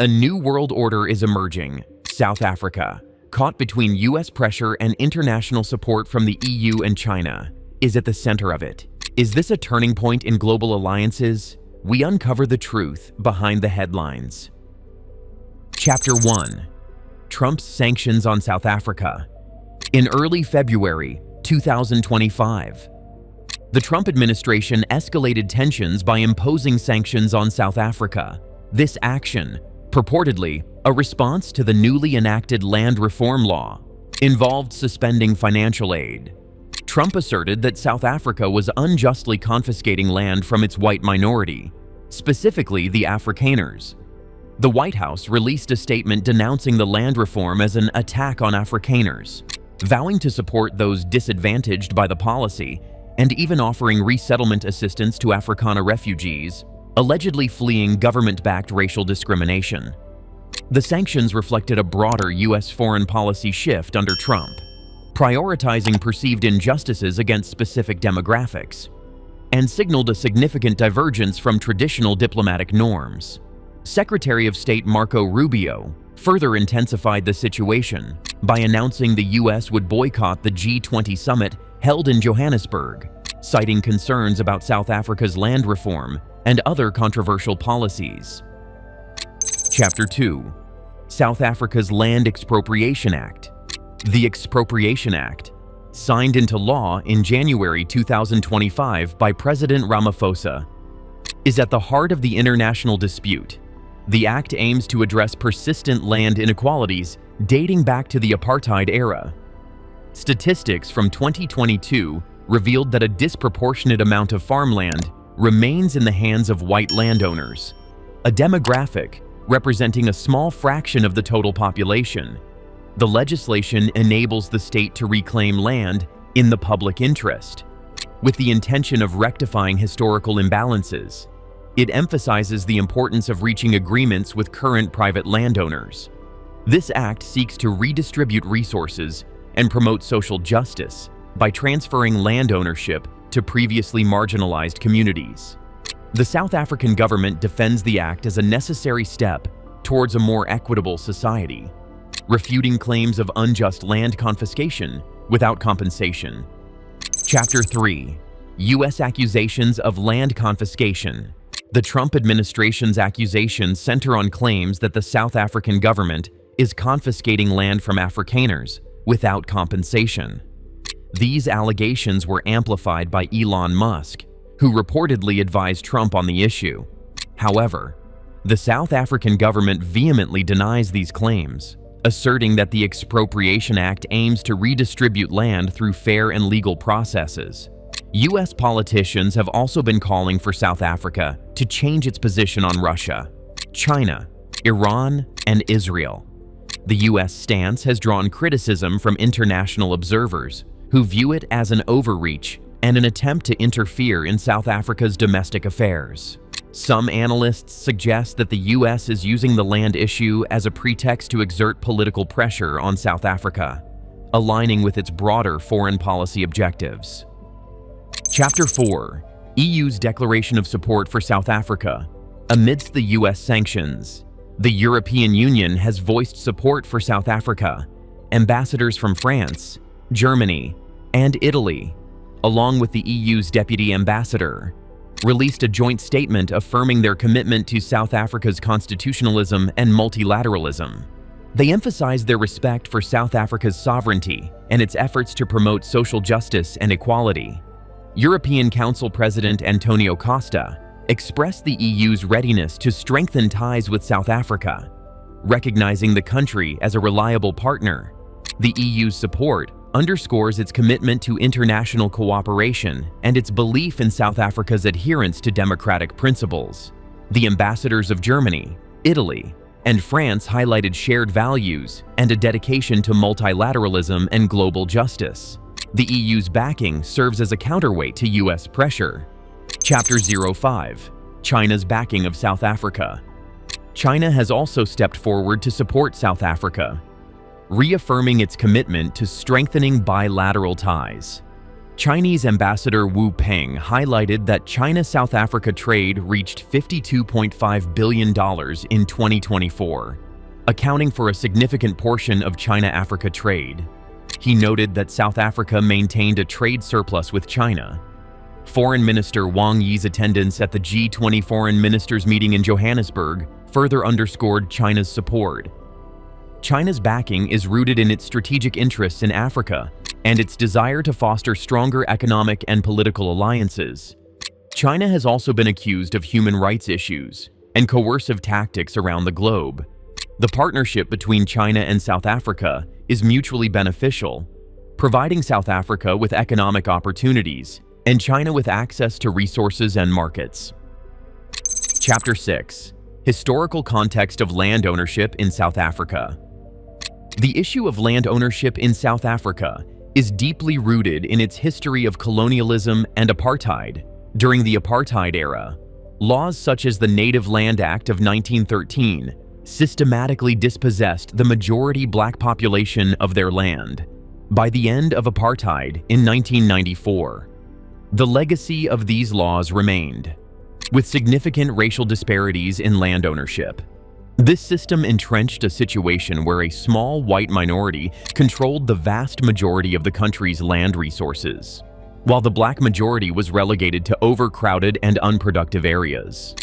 A new world order is emerging. South Africa, caught between US pressure and international support from the EU and China, is at the center of it. Is this a turning point in global alliances? We uncover the truth behind the headlines. Chapter 1. Trump's sanctions on South Africa. In early February 2025, the Trump administration escalated tensions by imposing sanctions on South Africa. This action, purportedly a response to the newly enacted land reform law, involved suspending financial aid. Trump asserted that South Africa was unjustly confiscating land from its white minority, specifically the Afrikaners. The White House released a statement denouncing the land reform as an attack on Afrikaners, vowing to support those disadvantaged by the policy and even offering resettlement assistance to Afrikaner refugees allegedly fleeing government-backed racial discrimination. The sanctions reflected a broader U.S. foreign policy shift under Trump, prioritizing perceived injustices against specific demographics, and signaled a significant divergence from traditional diplomatic norms. Secretary of State Marco Rubio further intensified the situation by announcing the U.S. would boycott the G20 summit held in Johannesburg, citing concerns about South Africa's land reform and other controversial policies. Chapter 2. South Africa's Land Expropriation Act. The Expropriation Act, signed into law in January 2025 by President Ramaphosa, is at the heart of the international dispute. The act aims to address persistent land inequalities dating back to the apartheid era. Statistics from 2022 revealed that a disproportionate amount of farmland remains in the hands of white landowners, a demographic representing a small fraction of the total population. The legislation enables the state to reclaim land in the public interest, with the intention of rectifying historical imbalances. It emphasizes the importance of reaching agreements with current private landowners. This act seeks to redistribute resources and promote social justice by transferring land ownership to previously marginalized communities. The South African government defends the act as a necessary step towards a more equitable society, refuting claims of unjust land confiscation without compensation. Chapter 3. U.S. accusations of land confiscation. The Trump administration's accusations center on claims that the South African government is confiscating land from Afrikaners without compensation. These allegations were amplified by Elon Musk, who reportedly advised Trump on the issue. However, the South African government vehemently denies these claims, asserting that the Expropriation Act aims to redistribute land through fair and legal processes. U.S. politicians have also been calling for South Africa to change its position on Russia, China, Iran, and Israel. The U.S. stance has drawn criticism from international observers who view it as an overreach and an attempt to interfere in South Africa's domestic affairs. Some analysts suggest that the U.S. is using the land issue as a pretext to exert political pressure on South Africa, aligning with its broader foreign policy objectives. Chapter 4. EU's declaration of support for South Africa. Amidst the U.S. sanctions, the European Union has voiced support for South Africa. Ambassadors from France, Germany, and Italy, along with the EU's deputy ambassador, released a joint statement affirming their commitment to South Africa's constitutionalism and multilateralism. They emphasized their respect for South Africa's sovereignty and its efforts to promote social justice and equality. European Council President Antonio Costa expressed the EU's readiness to strengthen ties with South Africa, recognizing the country as a reliable partner. The EU's support underscores its commitment to international cooperation and its belief in South Africa's adherence to democratic principles. The ambassadors of Germany, Italy, and France highlighted shared values and a dedication to multilateralism and global justice. The EU's backing serves as a counterweight to U.S. pressure. Chapter 05. China's backing of South Africa. China has also stepped forward to support South Africa, reaffirming its commitment to strengthening bilateral ties. Chinese Ambassador Wu Peng highlighted that China-South Africa trade reached $52.5 billion in 2024, accounting for a significant portion of China-Africa trade. He noted that South Africa maintained a trade surplus with China. Foreign Minister Wang Yi's attendance at the G20 Foreign Ministers meeting in Johannesburg further underscored China's support. China's backing is rooted in its strategic interests in Africa and its desire to foster stronger economic and political alliances. China has also been accused of human rights issues and coercive tactics around the globe. The partnership between China and South Africa is mutually beneficial, providing South Africa with economic opportunities and China with access to resources and markets. Chapter 6. Historical context of land ownership in South Africa. The issue of land ownership in South Africa is deeply rooted in its history of colonialism and apartheid. During the apartheid era, laws such as the Native Land Act of 1913 systematically dispossessed the majority black population of their land. By the end of apartheid in 1994, the legacy of these laws remained, with significant racial disparities in land ownership. This system entrenched a situation where a small white minority controlled the vast majority of the country's land resources, while the black majority was relegated to overcrowded and unproductive areas.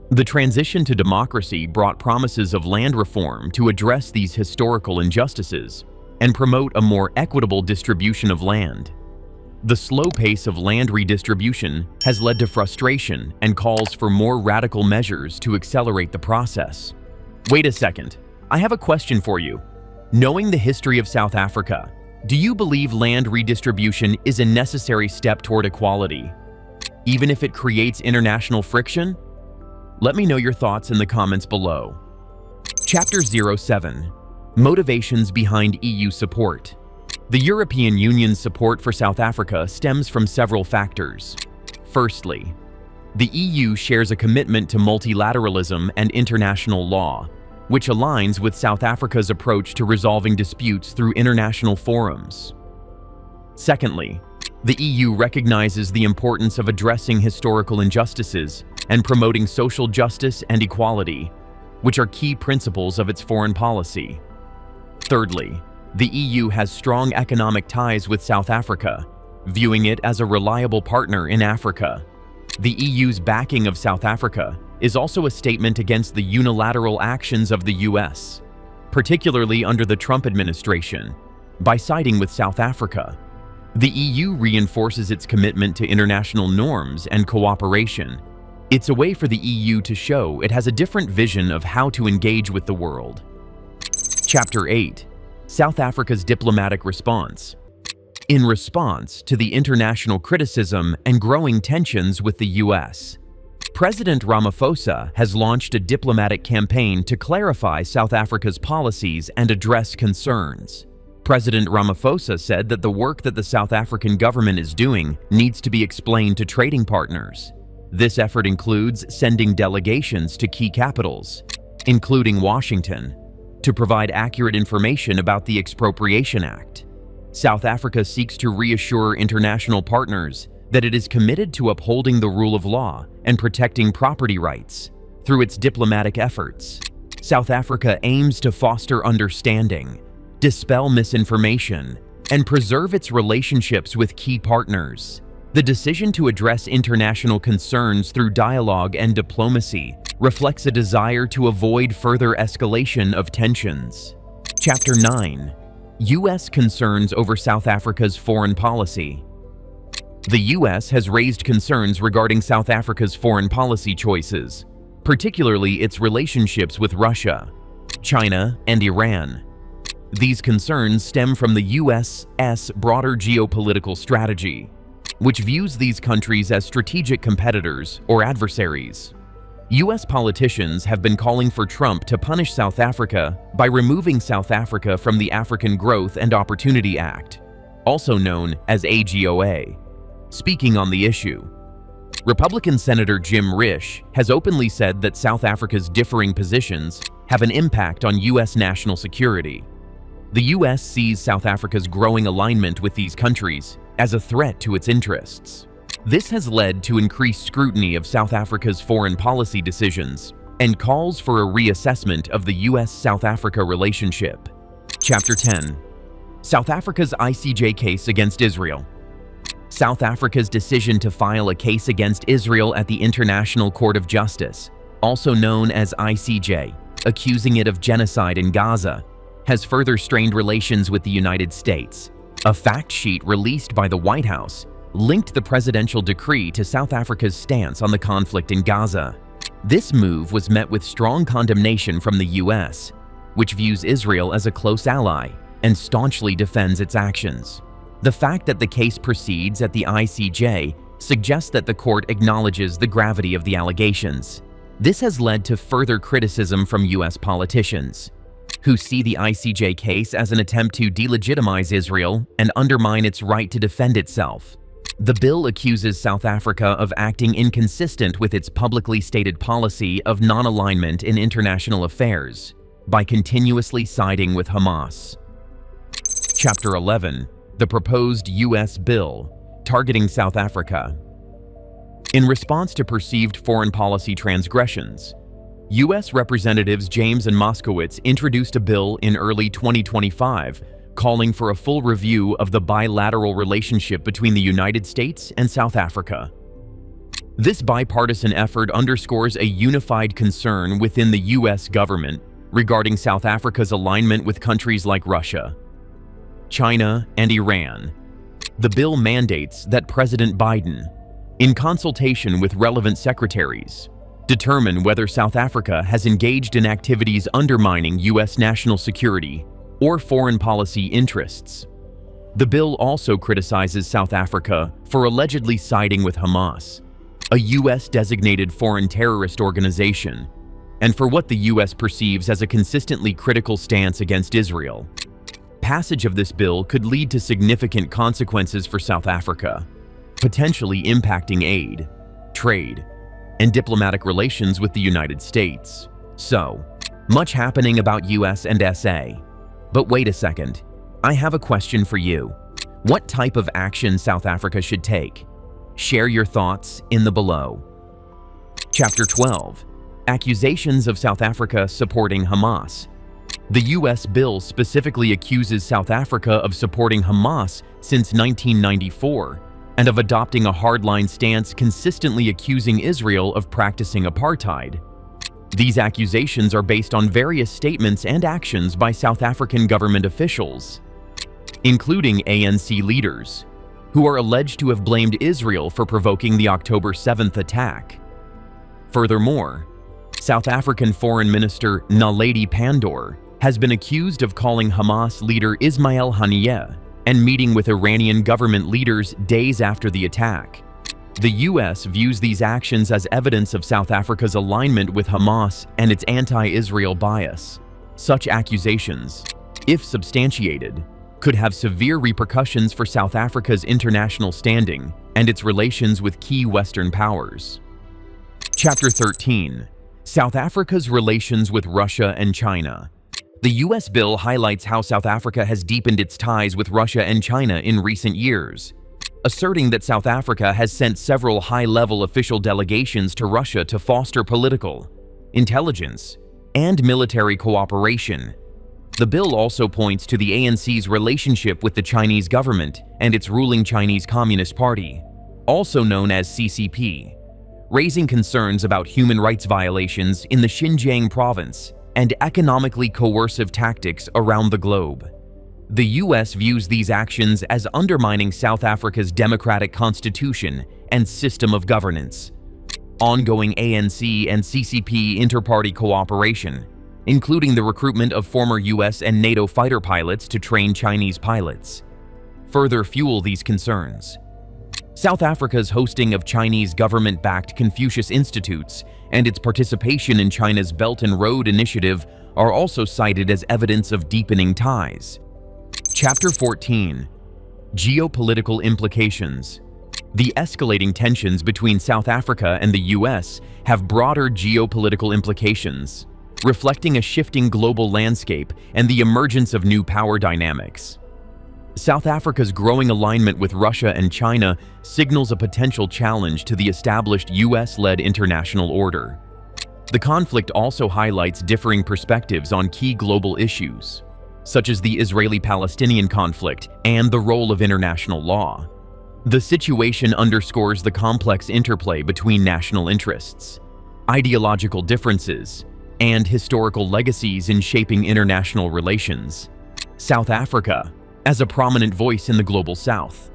The transition to democracy brought promises of land reform to address these historical injustices and promote a more equitable distribution of land. The slow pace of land redistribution has led to frustration and calls for more radical measures to accelerate the process. Wait a second, I have a question for you. Knowing the history of South Africa, do you believe land redistribution is a necessary step toward equality, even if it creates international friction? Let me know your thoughts in the comments below. Chapter 07. Motivations behind EU support. The European Union's support for South Africa stems from several factors. Firstly, the EU shares a commitment to multilateralism and international law, which aligns with South Africa's approach to resolving disputes through international forums. Secondly, the EU recognizes the importance of addressing historical injustices and promoting social justice and equality, which are key principles of its foreign policy. Thirdly, the EU has strong economic ties with South Africa, viewing it as a reliable partner in Africa. The EU's backing of South Africa is also a statement against the unilateral actions of the US, particularly under the Trump administration. By siding with South Africa, the EU reinforces its commitment to international norms and cooperation. It's a way for the EU to show it has a different vision of how to engage with the world. Chapter 8. South Africa's diplomatic response. In response to the international criticism and growing tensions with the US, President Ramaphosa has launched a diplomatic campaign to clarify South Africa's policies and address concerns. President Ramaphosa said that the work that the South African government is doing needs to be explained to trading partners. This effort includes sending delegations to key capitals, including Washington, to provide accurate information about the Expropriation Act. South Africa seeks to reassure international partners that it is committed to upholding the rule of law and protecting property rights. Through its diplomatic efforts, South Africa aims to foster understanding, dispel misinformation, and preserve its relationships with key partners. The decision to address international concerns through dialogue and diplomacy reflects a desire to avoid further escalation of tensions. Chapter 9. US concerns over South Africa's foreign policy. The US has raised concerns regarding South Africa's foreign policy choices, particularly its relationships with Russia, China, and Iran. These concerns stem from the US's broader geopolitical strategy, which views these countries as strategic competitors or adversaries. US politicians have been calling for Trump to punish South Africa by removing South Africa from the African Growth and Opportunity Act, also known as AGOA. Speaking on the issue, Republican Senator Jim Risch has openly said that South Africa's differing positions have an impact on US national security. The US sees South Africa's growing alignment with these countries as a threat to its interests. This has led to increased scrutiny of South Africa's foreign policy decisions and calls for a reassessment of the US-South Africa relationship. Chapter 10. South Africa's ICJ case against Israel. South Africa's decision to file a case against Israel at the International Court of Justice, also known as ICJ, accusing it of genocide in Gaza, has further strained relations with the United States. A fact sheet released by the White House linked the presidential decree to South Africa's stance on the conflict in Gaza. This move was met with strong condemnation from the US, which views Israel as a close ally and staunchly defends its actions. The fact that the case proceeds at the ICJ suggests that the court acknowledges the gravity of the allegations. This has led to further criticism from US politicians, who see the ICJ case as an attempt to delegitimize Israel and undermine its right to defend itself. The bill accuses South Africa of acting inconsistent with its publicly stated policy of non-alignment in international affairs by continuously siding with Hamas. Chapter 11. The proposed US bill targeting South Africa. In response to perceived foreign policy transgressions, US Representatives James and Moskowitz introduced a bill in early 2025 calling for a full review of the bilateral relationship between the United States and South Africa. This bipartisan effort underscores a unified concern within the US government regarding South Africa's alignment with countries like Russia, China, and Iran. The bill mandates that President Biden, in consultation with relevant secretaries, determine whether South Africa has engaged in activities undermining US national security or foreign policy interests. The bill also criticizes South Africa for allegedly siding with Hamas, a US-designated foreign terrorist organization, and for what the US perceives as a consistently critical stance against Israel. Passage of this bill could lead to significant consequences for South Africa, potentially impacting aid, trade, and diplomatic relations with the United States. So, much happening about US and SA. But wait a second, I have a question for you. What type of action South Africa should take? Share your thoughts in the below. Chapter 12. Accusations of South Africa supporting Hamas. The US bill specifically accuses South Africa of supporting Hamas since 1994 and of adopting a hardline stance consistently accusing Israel of practicing apartheid. These accusations are based on various statements and actions by South African government officials, including ANC leaders, who are alleged to have blamed Israel for provoking the October 7th attack. Furthermore, South African Foreign Minister Naledi Pandor has been accused of calling Hamas leader Ismail Haniyeh and meeting with Iranian government leaders days after the attack. The US views these actions as evidence of South Africa's alignment with Hamas and its anti-Israel bias. Such accusations, if substantiated, could have severe repercussions for South Africa's international standing and its relations with key Western powers. Chapter 13. South Africa's relations with Russia and China. The US bill highlights how South Africa has deepened its ties with Russia and China in recent years, asserting that South Africa has sent several high-level official delegations to Russia to foster political, intelligence, and military cooperation. The bill also points to the ANC's relationship with the Chinese government and its ruling Chinese Communist Party, also known as CCP, raising concerns about human rights violations in the Xinjiang province and economically coercive tactics around the globe. The US views these actions as undermining South Africa's democratic constitution and system of governance. Ongoing ANC and CCP inter-party cooperation, including the recruitment of former US and NATO fighter pilots to train Chinese pilots, further fuel these concerns. South Africa's hosting of Chinese government-backed Confucius Institutes and its participation in China's Belt and Road Initiative are also cited as evidence of deepening ties. Chapter 14. Geopolitical implications. The escalating tensions between South Africa and the US have broader geopolitical implications, reflecting a shifting global landscape and the emergence of new power dynamics. South Africa's growing alignment with Russia and China signals a potential challenge to the established US-led international order. The conflict also highlights differing perspectives on key global issues, such as the Israeli-Palestinian conflict and the role of international law. The situation underscores the complex interplay between national interests, ideological differences, and historical legacies in shaping international relations. South Africa, as a prominent voice in the global South,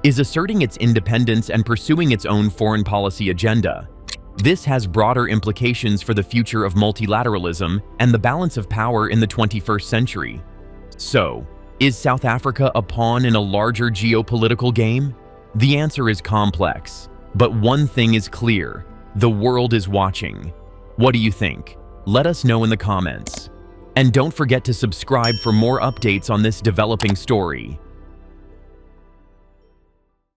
is asserting its independence and pursuing its own foreign policy agenda. This has broader implications for the future of multilateralism and the balance of power in the 21st century. So, is South Africa a pawn in a larger geopolitical game? The answer is complex, but one thing is clear: the world is watching. What do you think? Let us know in the comments. And don't forget to subscribe for more updates on this developing story.